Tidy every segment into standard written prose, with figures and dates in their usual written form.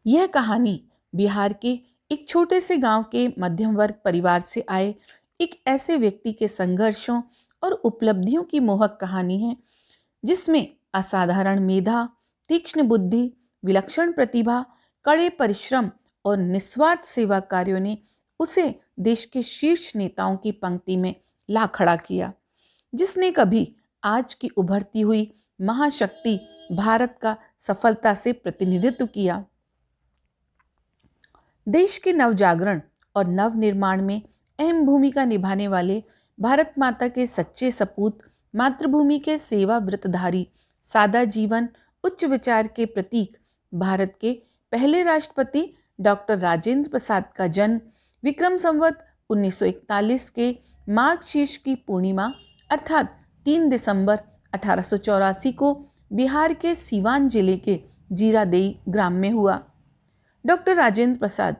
यह कहानी बिहार के एक छोटे से गांव के मध्यम वर्ग परिवार से आए एक ऐसे व्यक्ति के संघर्षों और उपलब्धियों की मोहक कहानी है, जिसमें असाधारण मेधा, तीक्ष्ण बुद्धि, विलक्षण प्रतिभा, कड़े परिश्रम और निस्वार्थ सेवा कार्यों ने उसे देश के शीर्ष नेताओं की पंक्ति में ला खड़ा किया, जिसने कभी आज की उभरती हुई महाशक्ति भारत का सफलता से प्रतिनिधित्व किया। देश के नवजागरण और नवनिर्माण में अहम भूमिका निभाने वाले भारत माता के सच्चे सपूत, मातृभूमि के सेवा व्रतधारी, सादा जीवन, उच्च विचार के प्रतीक, भारत के पहले राष्ट्रपति डॉक्टर राजेंद्र प्रसाद का जन्म विक्रम संवत 1941 के माघ शीर्ष की पूर्णिमा अर्थात 3 दिसंबर 1884 को बिहार के सीवान जिले के जीरादेई ग्राम में हुआ। डॉक्टर राजेंद्र प्रसाद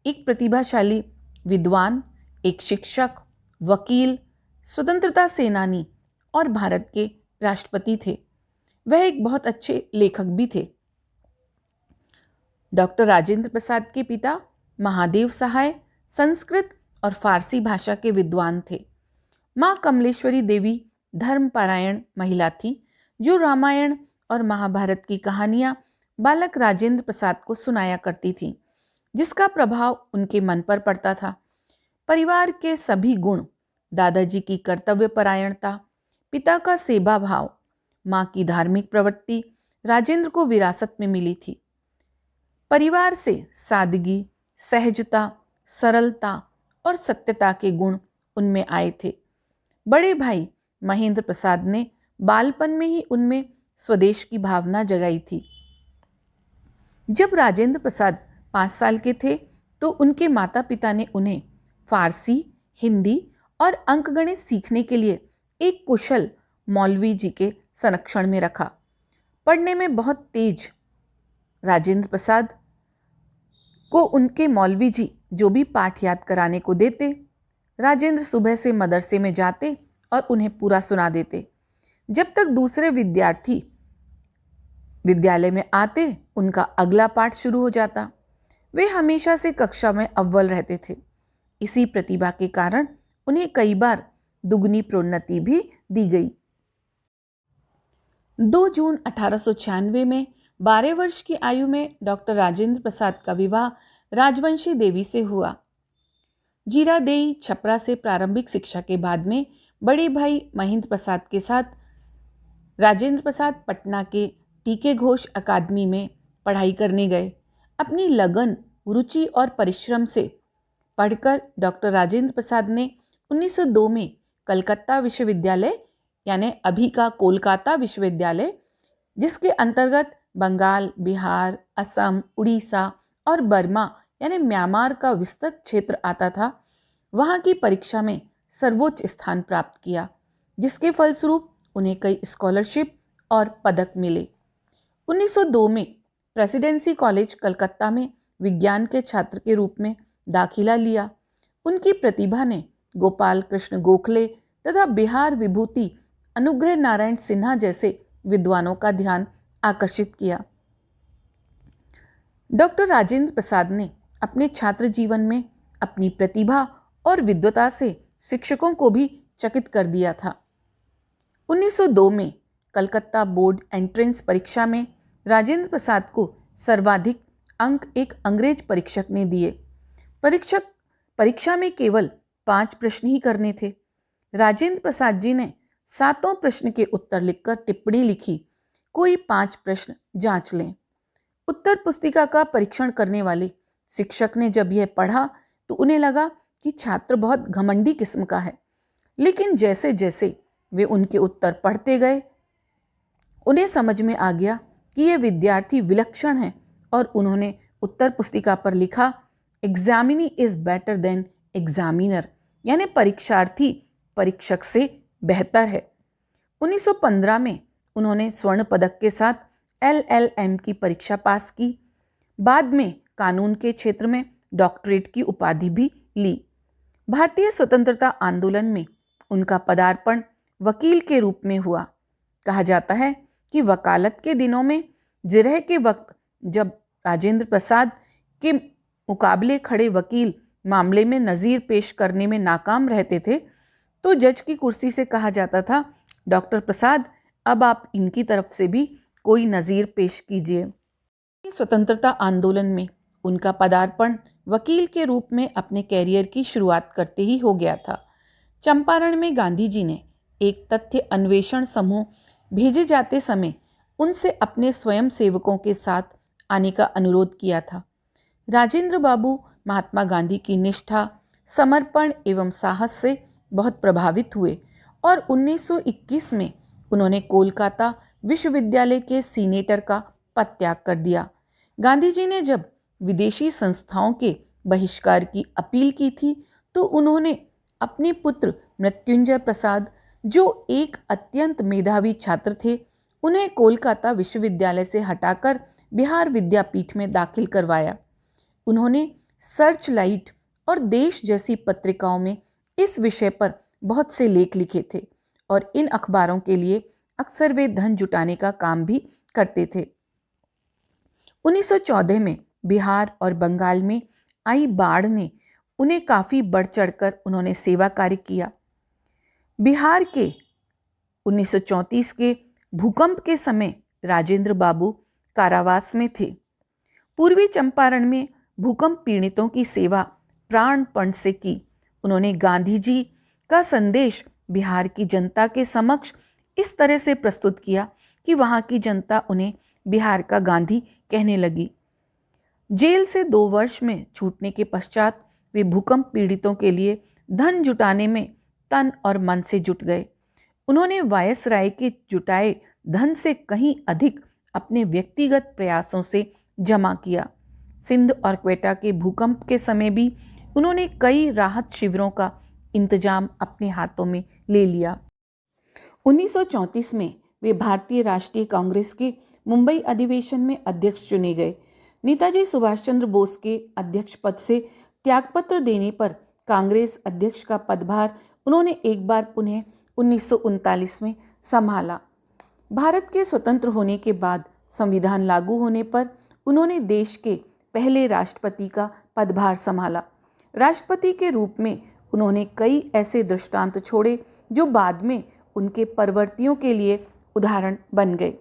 एक प्रतिभाशाली विद्वान, एक शिक्षक, वकील, स्वतंत्रता सेनानी और भारत के राष्ट्रपति थे। वह एक बहुत अच्छे लेखक भी थे। डॉक्टर राजेंद्र प्रसाद के पिता महादेव सहाय संस्कृत और फारसी भाषा के विद्वान थे। माँ कमलेश्वरी देवी धर्मपरायण महिला थी, जो रामायण और महाभारत की कहानियां बालक राजेंद्र प्रसाद को सुनाया करती थी, जिसका प्रभाव उनके मन पर पड़ता था। परिवार के सभी गुण, दादाजी की कर्तव्यपरायणता, पिता का सेवा भाव, माँ की धार्मिक प्रवृत्ति राजेंद्र को विरासत में मिली थी। परिवार से सादगी, सहजता, सरलता और सत्यता के गुण उनमें आए थे। बड़े भाई महेंद्र प्रसाद ने बालपन में ही उनमें स्वदेश की भावना जगाई थी। जब राजेंद्र प्रसाद 5 साल के थे तो उनके माता पिता ने उन्हें फारसी, हिंदी और अंकगणित सीखने के लिए एक कुशल मौलवी जी के संरक्षण में रखा। पढ़ने में बहुत तेज राजेंद्र प्रसाद को उनके मौलवी जी जो भी पाठ याद कराने को देते, राजेंद्र सुबह से मदरसे में जाते और उन्हें पूरा सुना देते। जब तक दूसरे विद्यार्थी विद्यालय में आते, उनका अगला पाठ शुरू हो जाता। वे हमेशा से कक्षा में अव्वल रहते थे। इसी प्रतिभा के कारण उन्हें कई बार दुगनी प्रोन्नति भी दी गई। 2 जून 1896 में 12 वर्ष की आयु में डॉक्टर राजेंद्र प्रसाद का विवाह राजवंशी देवी से हुआ। जीरादेई छपरा से प्रारंभिक शिक्षा के बाद में बड़े भाई महेंद्र प्रसाद के साथ राजेंद्र प्रसाद पटना के टीके घोष अकादमी में पढ़ाई करने गए। अपनी लगन, रुचि और परिश्रम से पढ़कर डॉक्टर राजेंद्र प्रसाद ने 1902 में कलकत्ता विश्वविद्यालय यानी अभी का कोलकाता विश्वविद्यालय, जिसके अंतर्गत बंगाल, बिहार, असम, उड़ीसा और बर्मा यानी म्यांमार का विस्तृत क्षेत्र आता था, वहाँ की परीक्षा में सर्वोच्च स्थान प्राप्त किया, जिसके फलस्वरूप उन्हें कई स्कॉलरशिप और पदक मिले। 1902 में प्रेसिडेंसी कॉलेज कलकत्ता में विज्ञान के छात्र के रूप में दाखिला लिया। उनकी प्रतिभा ने गोपाल कृष्ण गोखले तथा बिहार विभूति अनुग्रह नारायण सिन्हा जैसे विद्वानों का ध्यान आकर्षित किया। डॉक्टर राजेंद्र प्रसाद ने अपने छात्र जीवन में अपनी प्रतिभा और विद्वता से शिक्षकों को भी चकित कर दिया था। 1902 में कलकत्ता बोर्ड एंट्रेंस परीक्षा में राजेंद्र प्रसाद को सर्वाधिक अंक एक अंग्रेज परीक्षक ने दिए। परीक्षा में केवल 5 प्रश्न ही करने थे। राजेंद्र प्रसाद जी ने 7 प्रश्न के उत्तर लिखकर टिप्पणी लिखी, कोई 5 प्रश्न जांच लें। उत्तर पुस्तिका का परीक्षण करने वाले शिक्षक ने जब यह पढ़ा तो उन्हें लगा कि छात्र बहुत घमंडी किस्म का है, लेकिन जैसे जैसे वे उनके उत्तर पढ़ते गए, उन्हें समझ में आ गया कि यह विद्यार्थी विलक्षण है और उन्होंने उत्तर पुस्तिका पर लिखा, examinee is better than examiner, यानी परीक्षार्थी परीक्षक से बेहतर है। 1915 में उन्होंने स्वर्ण पदक के साथ LL.M की परीक्षा पास की। बाद में कानून के क्षेत्र में डॉक्टरेट की उपाधि भी ली। भारतीय स्वतंत्रता आंदोलन में उनका पदार्पण वकील के रूप में हुआ। कहा जाता है कि वकालत के दिनों में जिरह के वक्त जब राजेंद्र प्रसाद के मुकाबले खड़े वकील मामले में नज़ीर पेश करने में नाकाम रहते थे तो जज की कुर्सी से कहा जाता था, डॉक्टर प्रसाद अब आप इनकी तरफ से भी कोई नज़ीर पेश कीजिए। स्वतंत्रता आंदोलन में उनका पदार्पण वकील के रूप में अपने कैरियर की शुरुआत करते ही हो गया था। चंपारण में गांधी जी ने एक तथ्य अन्वेषण समूह भेजे जाते समय उनसे अपने स्वयं सेवकों के साथ आने का अनुरोध किया था। राजेंद्र बाबू महात्मा गांधी की निष्ठा, समर्पण एवं साहस से बहुत प्रभावित हुए और 1921 में उन्होंने कोलकाता विश्वविद्यालय के सीनेटर का पद त्याग कर दिया। गांधी जी ने जब विदेशी संस्थाओं के बहिष्कार की अपील की थी तो उन्होंने अपने पुत्र मृत्युंजय प्रसाद, जो एक अत्यंत मेधावी छात्र थे, उन्हें कोलकाता विश्वविद्यालय से हटाकर बिहार विद्यापीठ में दाखिल करवाया। उन्होंने सर्च लाइट और देश जैसी पत्रिकाओं में इस विषय पर बहुत से लेख लिखे थे और इन अखबारों के लिए अक्सर वे धन जुटाने का काम भी करते थे। 1914 में बिहार और बंगाल में आई बाढ़ ने उन्हें काफ़ी बढ़ चढ़कर उन्होंने सेवा कार्य किया। बिहार के 1934 के भूकंप के समय राजेंद्र बाबू कारावास में थे। पूर्वी चंपारण में भूकंप पीड़ितों की सेवा प्राणपण से की। उन्होंने गांधी जी का संदेश बिहार की जनता के समक्ष इस तरह से प्रस्तुत किया कि वहाँ की जनता उन्हें बिहार का गांधी कहने लगी। जेल से 2 वर्ष में छूटने के पश्चात वे भूकंप पीड़ितों के लिए धन जुटाने में तन और मन से जुट गए। उन्होंने वायसराय के जुटाए धन से कहीं अधिक अपने व्यक्तिगत प्रयासों से जमा किया। सिंध और क्वेटा के भूकंप के समय भी उन्होंने कई राहत शिविरों का इंतजाम अपने हाथों में ले लिया। 1934 में वे भारतीय राष्ट्रीय कांग्रेस के मुंबई अधिवेशन में अध्यक्ष चुने गए। नेताजी सुभाष चंद्र बोस के अध्यक्ष पद से त्यागपत्र देने पर कांग्रेस अध्यक्ष का पदभार उन्होंने एक बार पुनः 1939 में संभाला। भारत के स्वतंत्र होने के बाद संविधान लागू होने पर उन्होंने देश के पहले राष्ट्रपति का पदभार संभाला। राष्ट्रपति के रूप में उन्होंने कई ऐसे दृष्टांत छोड़े जो बाद में उनके परवर्तियों के लिए उदाहरण बन गए।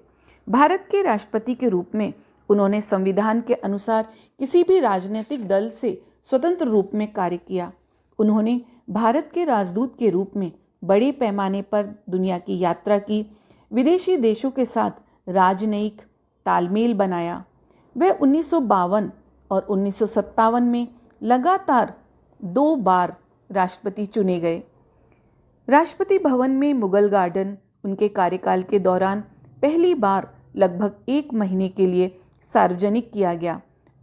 भारत के राष्ट्रपति के रूप में उन्होंने संविधान के अनुसार किसी भी राजनीतिक दल से स्वतंत्र रूप में कार्य किया। उन्होंने भारत के राजदूत के रूप में बड़े पैमाने पर दुनिया की यात्रा की, विदेशी देशों के साथ राजनयिक तालमेल बनाया। वे 1952 और 1957 में लगातार 2 बार राष्ट्रपति चुने गए। राष्ट्रपति भवन में मुगल गार्डन उनके कार्यकाल के दौरान पहली बार लगभग 1 महीने के लिए सार्वजनिक किया गया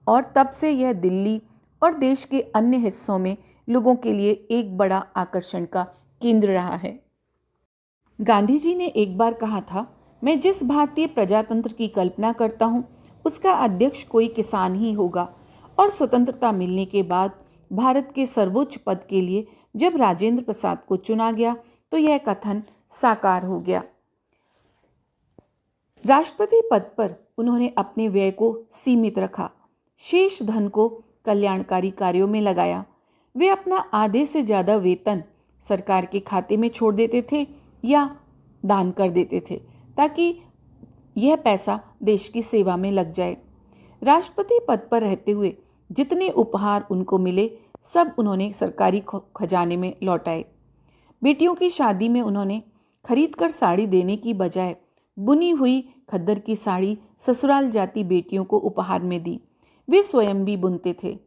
और तब से यह दिल्ली और देश के अन्य हिस्सों में लोगों के लिए एक बड़ा आकर्षण का केंद्र रहा है। गांधी जी ने एक बार कहा था, मैं जिस भारतीय प्रजातंत्र की कल्पना करता हूँ उसका अध्यक्ष कोई किसान ही होगा। और स्वतंत्रता मिलने के बाद भारत के सर्वोच्च पद के लिए जब राजेंद्र प्रसाद को चुना गया तो यह कथन साकार हो गया। राष्ट्रपति पद पर उन्होंने अपने व्यय को सीमित रखा, शेष धन को कल्याणकारी कार्यों में लगाया। वे अपना आधे से ज़्यादा वेतन सरकार के खाते में छोड़ देते थे या दान कर देते थे ताकि यह पैसा देश की सेवा में लग जाए। राष्ट्रपति पद पर रहते हुए जितने उपहार उनको मिले सब उन्होंने सरकारी खजाने में लौटाए। बेटियों की शादी में उन्होंने खरीदकर साड़ी देने की बजाय बुनी हुई खद्दर की साड़ी ससुराल जाती बेटियों को उपहार में दी। वे स्वयं भी बुनते थे।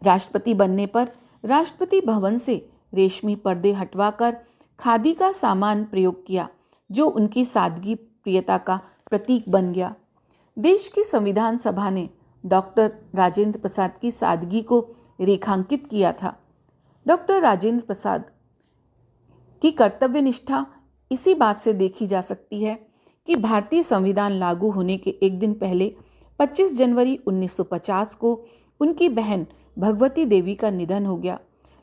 राष्ट्रपति बनने पर राष्ट्रपति भवन से रेशमी पर्दे हटवाकर खादी का सामान प्रयोग किया जो उनकी सादगी प्रियता का प्रतीक बन गया। देश की संविधान सभा ने डॉक्टर राजेंद्र प्रसाद की सादगी को रेखांकित किया था। डॉक्टर राजेंद्र प्रसाद की कर्तव्य निष्ठा इसी बात से देखी जा सकती है कि भारतीय संविधान लागू होने के एक दिन पहले 25 जनवरी 1950 को उनकी बहन भगवती देवी का निधन हो गया,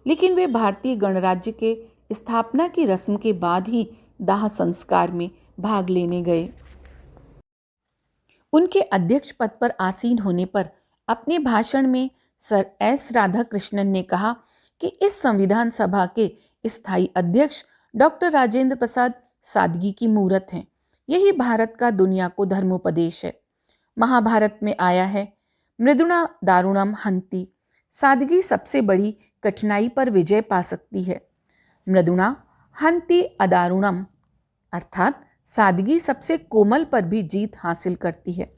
लेकिन वे भारतीय गणराज्य के स्थापना की रस्म के बाद ही दाह संस्कार में भाग लेने गए। उनके अध्यक्ष पद पर आसीन होने पर अपने भाषण में सर एस राधाकृष्णन ने कहा कि इस संविधान सभा के स्थायी अध्यक्ष डॉक्टर राजेंद्र प्रसाद सादगी की मूरत हैं। यही भारत का दुनिया को धर्मोपदेश है। महाभारत में आया है, मृदुना दारुणम हंति, सादगी सबसे बड़ी कठिनाई पर विजय पा सकती है। मृदुना हंति अदारुणम, अर्थात सादगी सबसे कोमल पर भी जीत हासिल करती है।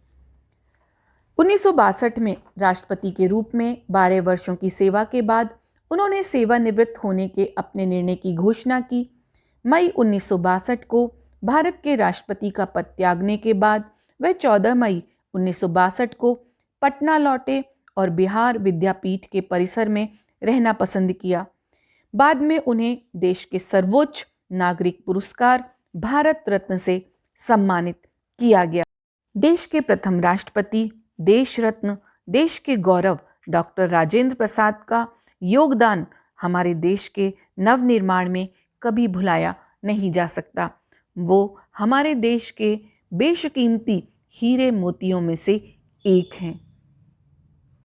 1962 में राष्ट्रपति के रूप में 12 वर्षों की सेवा के बाद उन्होंने सेवानिवृत्त होने के अपने निर्णय की घोषणा की। मई 1962 को भारत के राष्ट्रपति का पद त्यागने के बाद वह 14 मई 1962 को पटना लौटे और बिहार विद्यापीठ के परिसर में रहना पसंद किया। बाद में उन्हें देश के सर्वोच्च नागरिक पुरस्कार भारत रत्न से सम्मानित किया गया। देश के प्रथम राष्ट्रपति, देश रत्न, देश के गौरव डॉक्टर राजेंद्र प्रसाद का योगदान हमारे देश के नवनिर्माण में कभी भुलाया नहीं जा सकता। वो हमारे देश के बेशकीमती हीरे मोतियों में से एक हैं।